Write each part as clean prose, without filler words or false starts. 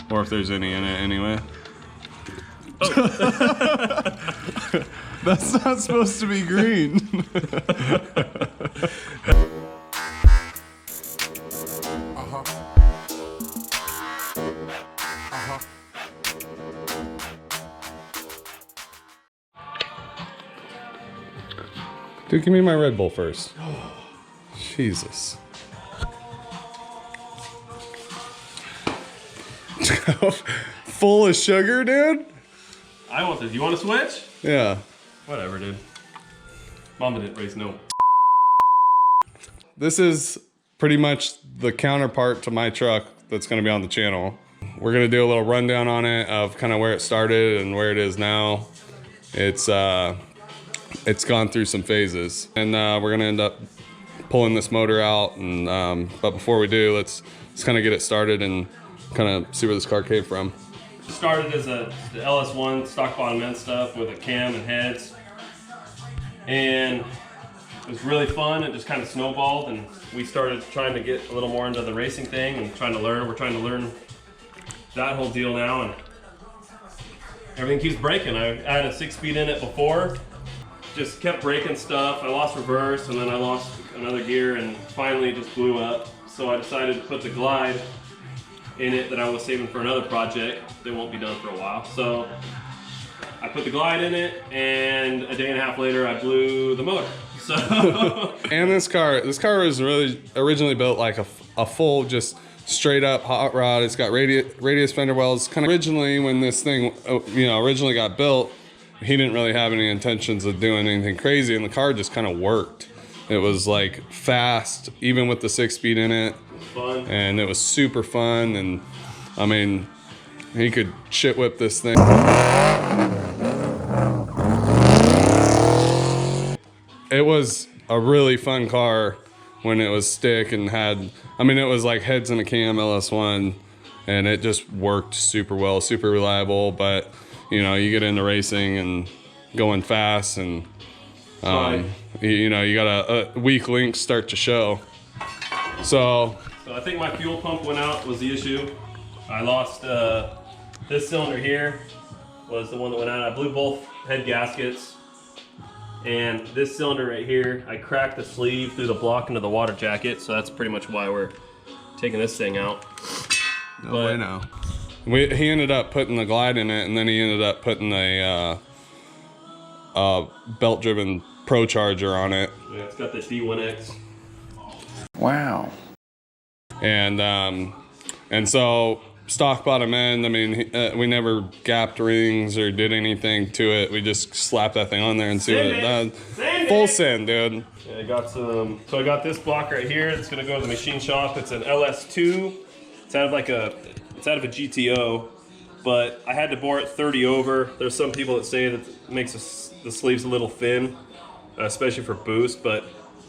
Or if there's any in it anyway. Oh. That's not supposed to be green. Dude, give me my Red Bull first. Jesus. Full of sugar, dude? I want this. You want to switch? Yeah. Whatever, dude. Mama didn't raise no. This is pretty much the counterpart to my truck that's going to be on the channel. We're going to do a little rundown on it of kind of where it started and where it is now. It's gone through some phases, and we're going to end up pulling this motor out. And but before we do, let's kind of get it started and kind of see where this car came from. Started as the LS1 stock bottom end stuff with a cam and heads, and it was really fun. It just kind of snowballed, and we started trying to get a little more into the racing thing and trying to learn. We're trying to learn that whole deal now, and everything keeps breaking. I had a 6-speed in it before, just kept breaking stuff. I lost reverse, and then I lost another gear, and finally it just blew up. So I decided to put the glide in it that I was saving for another project that won't be done for a while. So I put the glide in it, and a day and a half later I blew the motor. So and this car was really originally built like a full, just straight up hot rod. It's got radius fender wells. Kind of originally, when this thing originally got built, he didn't really have any intentions of doing anything crazy, and the car just kind of worked. It was like fast, even with the 6-speed in it. Fun. And it was super fun, and I mean, he could shit whip this thing. It was a really fun car when it was stick and had, I mean, it was like heads in a cam LS1, and it just worked super well, super reliable. But you know, you get into racing and going fast, and you got a weak link start to show. So I think my fuel pump went out was the issue. I lost this cylinder here was the one that went out. I blew both head gaskets, and this cylinder right here, I cracked the sleeve through the block into the water jacket. So that's pretty much why we're taking this thing out. No way now. He ended up putting the glide in it, and then he ended up putting a belt-driven Procharger on it. Yeah, it's got the D1X. Wow. And so stock bottom end, I mean, we never gapped rings or did anything to it. We just slapped that thing on there and see what it does. Full send, dude. Yeah, I got some. So I got this block right here. It's gonna go to the machine shop. It's an LS2. It's out of a GTO, but I had to bore it 30 over. There's some people that say that it makes the sleeves a little thin, especially for boost, but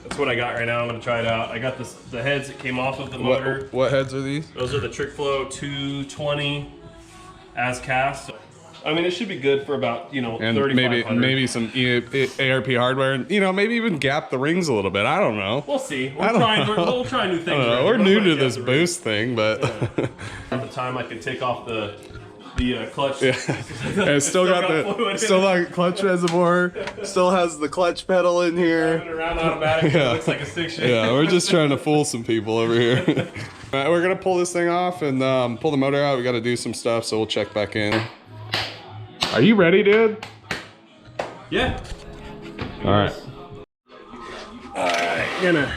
that's what I got right now. I'm gonna try it out. I got the heads that came off of the motor. What heads are these? Those are the Trick Flow 220 as cast. I mean, it should be good for about, and 3,500. maybe some ARP hardware, and maybe even gap the rings a little bit. I don't know. We'll see. We'll try new things. We're new to this boost thing, but at the time I could take off the clutch. Yeah. It's still got clutch reservoir. Still has the clutch pedal in here. Driving around automatic. Yeah. It looks like a stick shift. Yeah, we're just trying to fool some people over here. We're gonna pull this thing off and pull the motor out. We got to do some stuff, so we'll check back in. Are you ready, dude? Yeah. All right. Gonna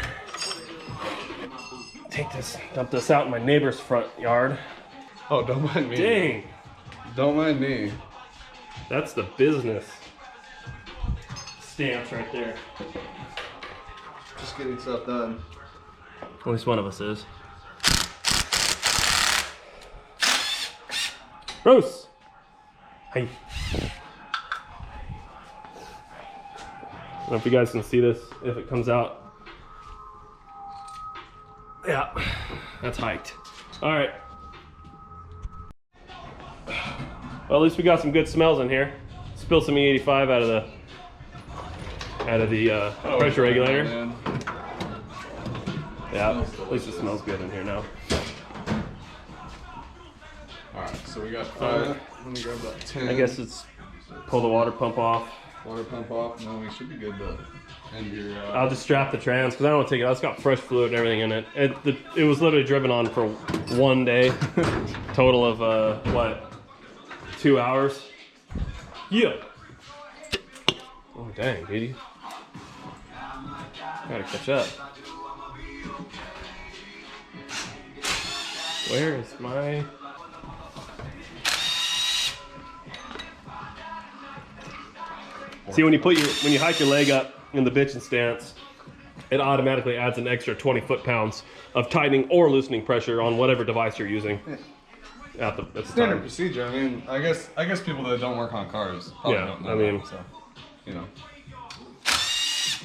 dump this out in my neighbor's front yard. Oh, don't mind me. Dang. Don't mind me. That's the business. Stamps right there. Just getting stuff done. At least one of us is. Rose. Hey. I don't know if you guys can see this, if it comes out. Yeah, that's hiked. All right. Well, at least we got some good smells in here. Spilled some E85 out of the pressure regulator. Man. Yeah, at least it smells good in here now. All right. So we got 5. Let me grab that 10. I guess it's pull the water pump off. Water pump off. No, we should be good to end your. I'll just strap the trans because I don't want to take it out. It's got fresh fluid and everything in it. It was literally driven on for 1 day. Total of, what, 2 hours? Yeah. Oh, dang, dude. Gotta catch up. Where is my... See, when you hike your leg up in the bitchin' stance, it automatically adds an extra 20 foot-pounds of tightening or loosening pressure on whatever device you're using. At the Standard time. procedure. I mean, I guess people that don't work on cars probably don't know that, so, you know.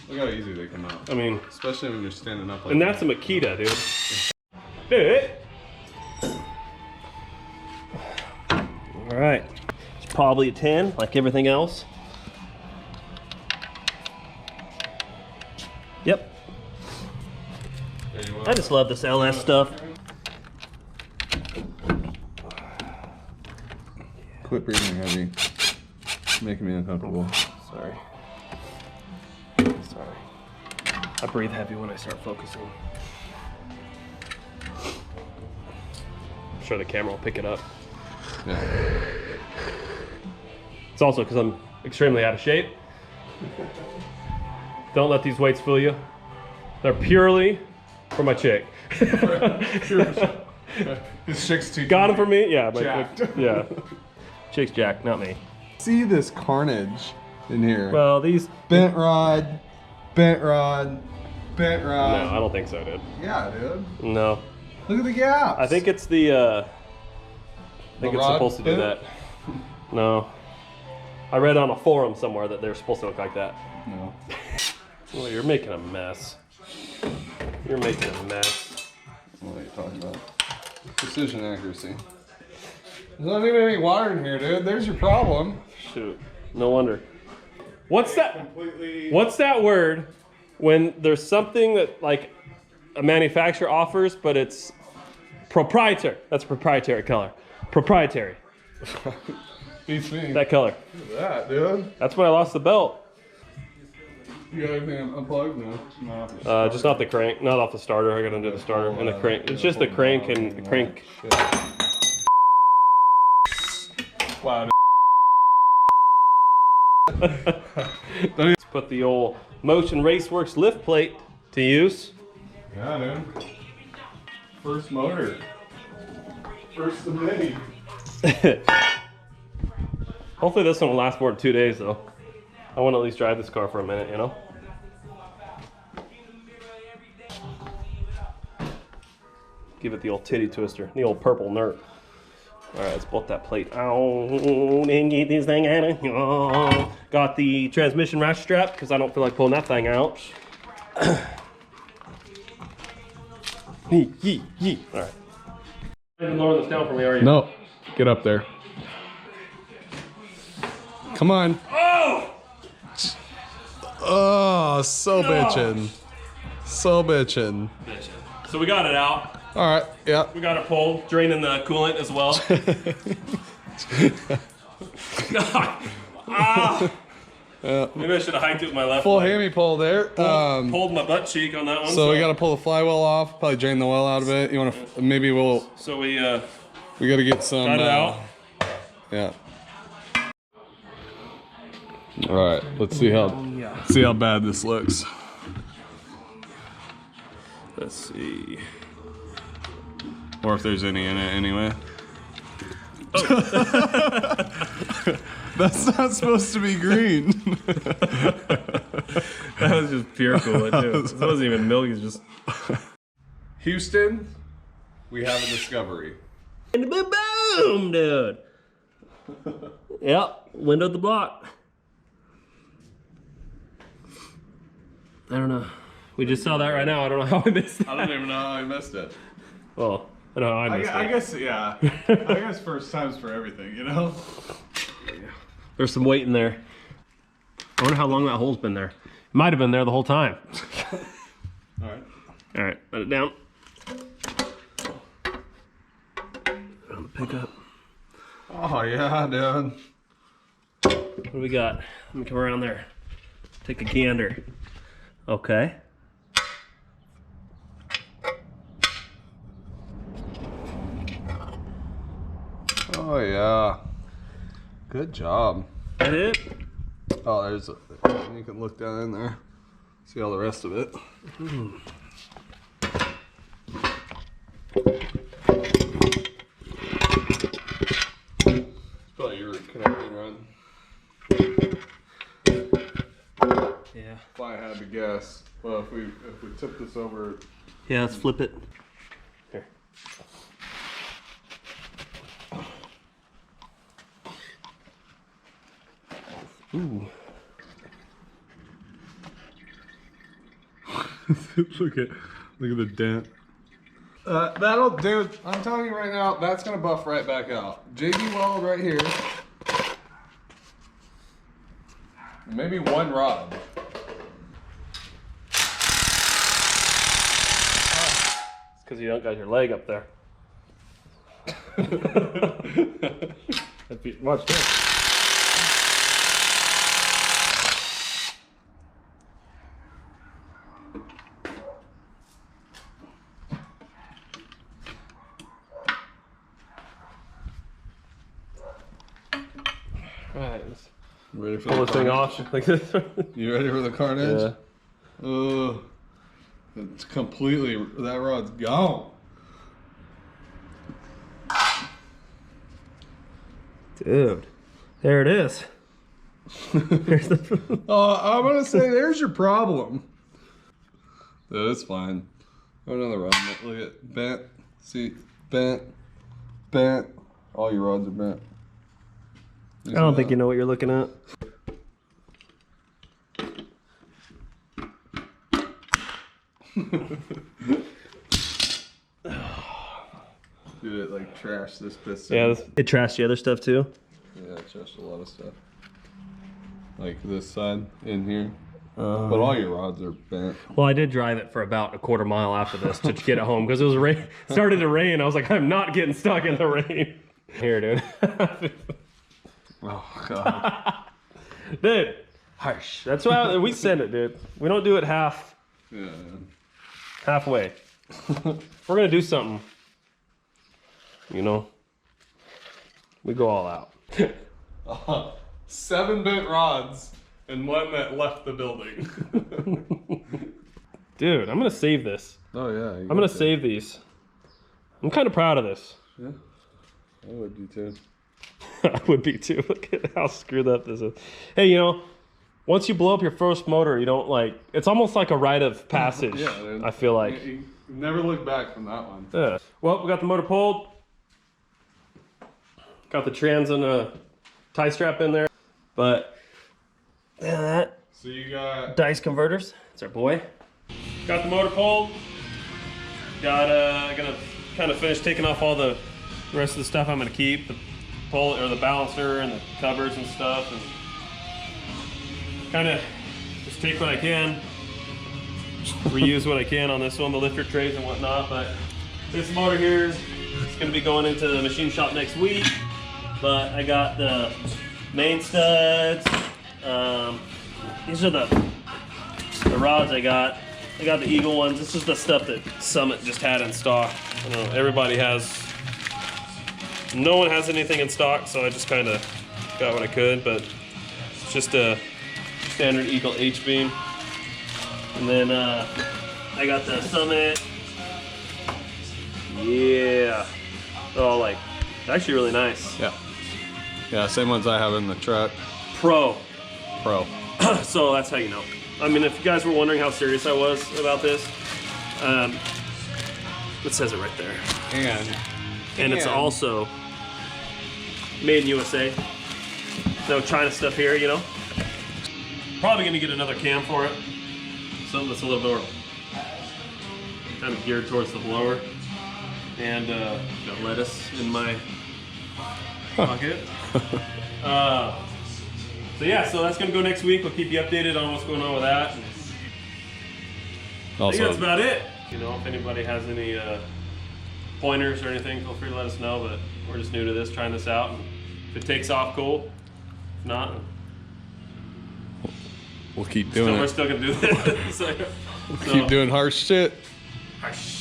Look how easy they come out. I mean, especially when you're standing up like and that's a Makita, dude. Dude. All right. It's probably a 10, like everything else. Yep. I just love this LS stuff. Quit breathing heavy. Making me uncomfortable. Sorry. Sorry. I breathe heavy when I start focusing. I'm sure the camera will pick it up. Yeah. It's also because I'm extremely out of shape. Don't let these weights fool you. They're purely for my chick. This chick's too. Got them for me? Yeah. Jacked. Yeah. Chick's jacked, not me. See this carnage in here. Well, these... Bent rod, bent rod, bent rod. No, I don't think so, dude. Yeah, dude. No. Look at the gaps. I think it's the, I think it's supposed to do that. No. I read on a forum somewhere that they're supposed to look like that. No. Well, you're making a mess. You're making a mess. What are you talking about? Precision accuracy. There's not even any water in here, dude. There's your problem. Shoot. No wonder. What's that? What's that word when there's something that like a manufacturer offers, but it's proprietary? That's a proprietary color. Proprietary. Beats me. That color. Look at that, dude. That's when I lost the belt. You got everything unplugged? No. Just not the crank, not off the starter. I got to undo the starter and the crank. It's just the crank and the crank. Wow. Let's put the old Motion Raceworks lift plate to use. Yeah, dude. First motor. First of many. Hopefully this one will last more than 2 days though. I want to at least drive this car for a minute, you know? Give it the old titty twister, the old purple nerd. All right, let's bolt that plate out and get this thing out of here. Got the transmission ratchet strap because I don't feel like pulling that thing out. All right. Lower this down for me, are you? No. Get up there. Come on. Oh! Oh, so bitchin'. So bitchin'. So we got it out. All right, yeah. We got it pulled, draining the coolant as well. God. Ah. Yeah. Maybe I should have hiked it with my left Full leg. hammy pull there. Pulled my butt cheek on that one. So we got to pull the flywheel off, probably drain the oil out of it. You want to, maybe we'll. So we got to get some. got it out. Yeah. All right, let's see how bad this looks. Let's see. Or if there's any in it anyway. That's not supposed to be green. That was just pure coolant too. This wasn't even milk, it's just... Houston, we have a discovery. And boom, dude. Yep, windowed the block. I don't know. We just saw that right now. I don't know how I missed that. I don't even know how I missed it. Well, I know how I missed it. I guess, yeah. I guess first times for everything, you know? There's some weight in there. I wonder how long that hole's been there. It might have been there the whole time. All right. All right, let it down. On the pickup. Oh yeah, dude. What do we got? Let me come around there. Take a gander. Okay. Oh yeah. Good job. That it? Oh, there's a. You can look down in there. See all the rest of it. It's probably your connecting rod. Yeah. If I had to guess, well, if we tip this over. Yeah, let's flip it. Here. Ooh. look at the dent. That'll, dude. I'm telling you right now, that's gonna buff right back out. JB weld right here. Maybe one rod. It's because you don't got your leg up there. Watch this. Alright, let's Ready for pull the this thing carnage? off like this. You ready for the carnage? Yeah. It's completely, that rod's gone. Dude, there it is. There's the I'm gonna say there's your problem. Dude, it's fine. Go another rod. Look at bent. See, bent. All your rods are bent. I don't think you know what you're looking at. Dude, it like trashed this piston. Yeah, it trashed the other stuff too. Yeah, it trashed a lot of stuff. Like this side in here. But all your rods are bent. Well, I did drive it for about a quarter mile after this to get it home because it was rain. Started to rain. I was like, I'm not getting stuck in the rain. Here, dude. Oh god. Dude, harsh. That's why we send it, dude. We don't do it halfway. If we're gonna do something, you know, we go all out. 7 bent rods and one that left the building. Dude, I'm gonna save this. Oh yeah. I'm gonna save these. I'm kind of proud of this. Yeah. I would be too. I would be too. Look at how screwed up this is. Hey, you know, once you blow up your first motor, you don't like, it's almost like a rite of passage. Yeah, dude. I feel like. You never look back from that one. Yeah. Well, we got the motor pulled. Got the trans and a tie strap in there. But, yeah, that. So you got Dice converters. It's our boy. Got the motor pulled. Got, gonna kind of finish taking off all the rest of the stuff I'm gonna keep. The pull or the balancer and the covers and stuff, and kind of just take what I can, reuse what I can on this one, the lifter trays and whatnot. But this motor here is going to be going into the machine shop next week. But I got the main studs. These are the rods I got. I got the Eagle ones. This is the stuff that Summit just had in stock. I know everybody has. No one has anything in stock, so I just kind of got what I could, but it's just a standard Eagle H-beam. And then I got the Summit. Yeah. They're all like, actually really nice. yeah, same ones I have in the truck. Pro. So that's how you know. I mean, if you guys were wondering how serious I was about this, it says it right there. And it's also made in USA. No China stuff here, you know. Probably gonna get another cam for it. Something that's a little more kind of geared towards the blower. And got lettuce in my pocket. So yeah, so that's gonna go next week. We'll keep you updated on what's going on with that. I think that's about it. You know, if anybody has any pointers or anything, feel free to let us know. But we're just new to this, trying this out. And If it takes off, cool. If not, We'll keep doing we're it. still gonna do this. Keep doing harsh shit. Harsh.